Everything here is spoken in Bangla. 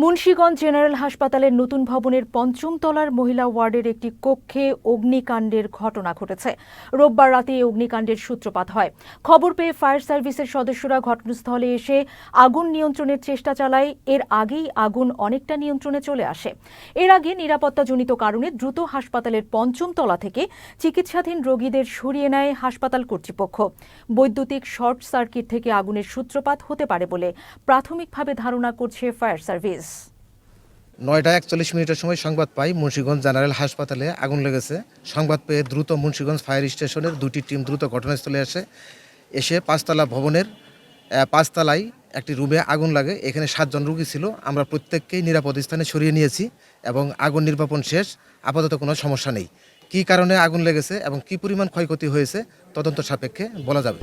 মুন্সিগঞ্জ জেনারেল হাসপাতালের নতুন ভবনের পঞ্চম তলার মহিলা ওয়ার্ডের একটি কক্ষে অগ্নিকাণ্ডের ঘটনা ঘটেছে। রোববার রাতে এই অগ্নিকাণ্ডের সূত্রপাত হয়। খবর পেয়ে ফায়ার সার্ভিসের সদস্যরা ঘটনাস্থলে এসে আগুন নিয়ন্ত্রণের চেষ্টা চালায়। এর আগেই আগুন অনেকটা নিয়ন্ত্রণে চলে আসে। এর আগে নিরাপত্তাজনিত কারণে দ্রুত হাসপাতালের পঞ্চম তলা থেকে চিকিৎসাধীন রোগীদের সরিয়ে নেয় হাসপাতাল কর্তৃপক্ষ। বৈদ্যুতিক শর্ট সার্কিট থেকে আগুনের সূত্রপাত হতে পারে বলে প্রাথমিকভাবে ধারণা করছে ফায়ার সার্ভিস। 9:41 সময় সংবাদ পাই মুন্সিগঞ্জ জেনারেল হাসপাতালে আগুন লেগেছে। সংবাদ পেয়ে দ্রুত মুন্সিগঞ্জ ফায়ার স্টেশনের দুটি টিম দ্রুত ঘটনাস্থলে এসে পাঁচতলা ভবনের পাঁচতলায় একটি রুমে আগুন লাগে। এখানে 7 জন রোগী ছিল। আমরা প্রত্যেককেই নিরাপদ স্থানে সরিয়ে নিয়েছি এবং আগুন নির্বাপন শেষ। আপাতত কোনো সমস্যা নেই। কী কারণে আগুন লেগেছে এবং কী পরিমাণ ক্ষয়ক্ষতি হয়েছে তদন্ত সাপেক্ষে বলা যাবে।